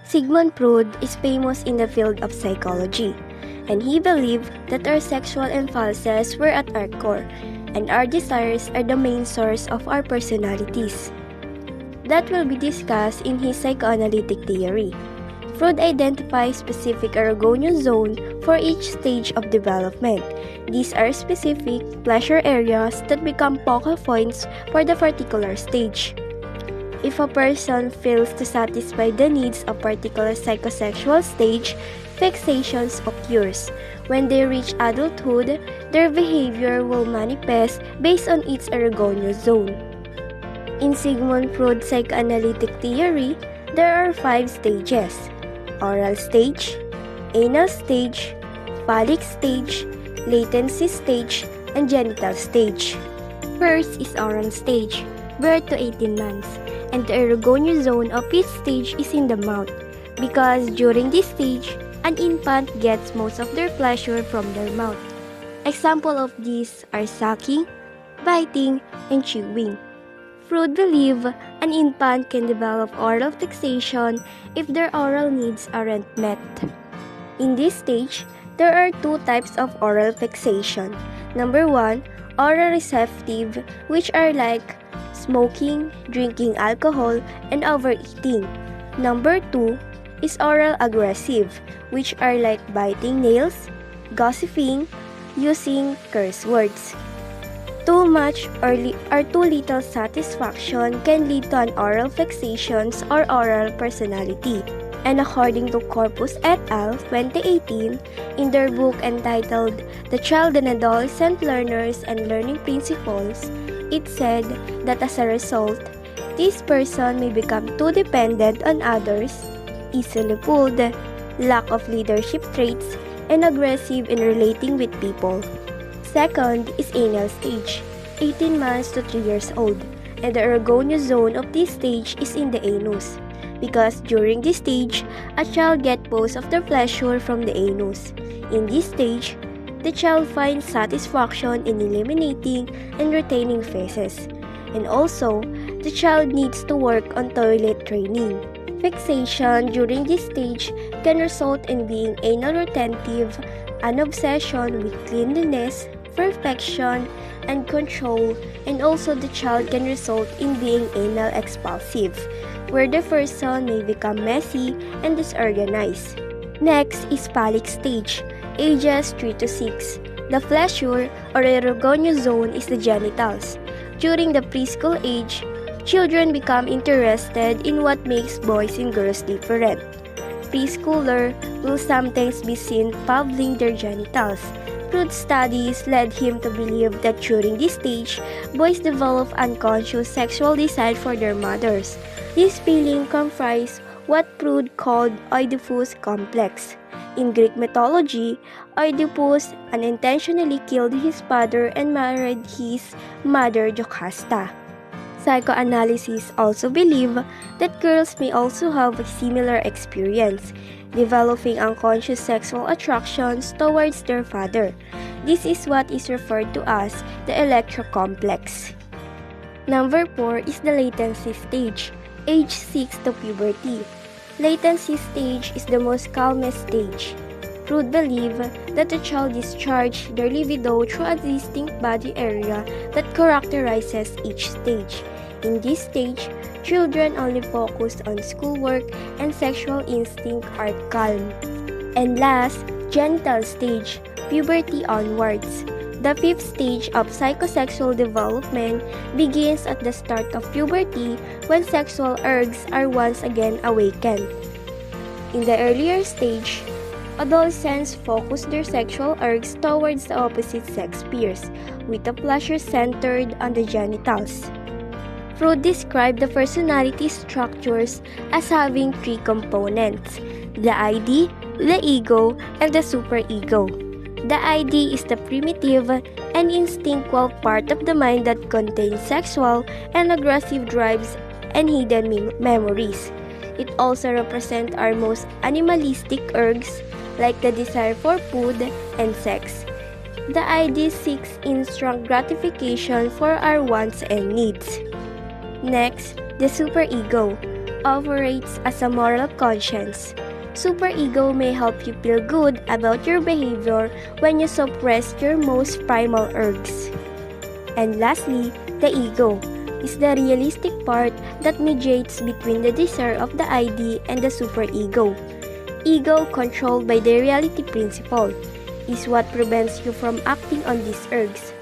Sigmund Freud is famous in the field of psychology, and he believed that our sexual impulses were at our core, and our desires are the main source of our personalities. That will be discussed in his psychoanalytic theory. Freud identifies specific ergonomic zone for each stage of development. These are specific pleasure areas that become focal points for the particular stage. If a person fails to satisfy the needs of a particular psychosexual stage, fixations occurs. When they reach adulthood, their behavior will manifest based on its ergonomic zone. In Sigmund Freud's psychoanalytic theory, there are 5 stages: oral stage, anal stage, phallic stage, latency stage, and genital stage. First is oral stage, birth to 18 months, and the ergonomic zone of each stage is in the mouth, because during this stage, an infant gets most of their pleasure from their mouth. Examples of these are sucking, biting, and chewing. Freud believed an infant can develop oral fixation if their oral needs aren't met. In this stage, there are 2 types of oral fixation. Number 1, oral receptive, which are like smoking, drinking alcohol, and overeating. Number 2 is oral aggressive, which are like biting nails, gossiping, using curse words. Too much or too little satisfaction can lead to an oral fixations or oral personality. And according to Corpus et al. 2018, in their book entitled The Child and Adolescent Learners and Learning Principles, it said that as a result, this person may become too dependent on others, easily pulled, lack of leadership traits, and aggressive in relating with people. Second is anal stage, 18 months to 3 years old, and the ergonomic zone of this stage is in the anus, because during this stage, a child gets most of their pleasure from the anus. In this stage, the child finds satisfaction in eliminating and retaining feces, and also, the child needs to work on toilet training. Fixation during this stage can result in being anal retentive, an obsession with cleanliness, perfection, and control, and also the child can result in being anal expulsive, where the person may become messy and disorganized. Next is phallic stage, ages 3 to 6. The pleasure or ergonomic zone is the genitals. During the preschool age, children become interested in what makes boys and girls different. Preschooler will sometimes be seen fumbling their genitals. Freud's studies led him to believe that during this stage, boys develop unconscious sexual desire for their mothers. This feeling comprised what Freud called Oedipus complex. In Greek mythology, Oedipus unintentionally killed his father and married his mother Jocasta. Psychoanalysis also believe that girls may also have a similar experience, developing unconscious sexual attractions towards their father. This is what is referred to as the electrocomplex. Number 4 is the latency stage, age 6 to puberty. Latency stage is the most calmest stage. Freud believed that the child discharges their libido through a distinct body area that characterizes each stage. In this stage, children only focus on schoolwork and sexual instinct are calm. And last, genital stage, puberty onwards. The 5th stage of psychosexual development begins at the start of puberty when sexual urges are once again awakened. In the earlier stage, adolescents focus their sexual urges towards the opposite sex peers, with the pleasure centered on the genitals. Freud described the personality structures as having 3 components: the ID, the ego, and the superego. The ID is the primitive and instinctual part of the mind that contains sexual and aggressive drives and hidden memories. It also represents our most animalistic urges, like the desire for food and sex. The ID seeks instant gratification for our wants and needs. Next, the superego, operates as a moral conscience. Superego may help you feel good about your behavior when you suppress your most primal urges. And lastly, the ego is the realistic part that mediates between the desire of the ID and the superego. Ego, controlled by the reality principle, is what prevents you from acting on these urges.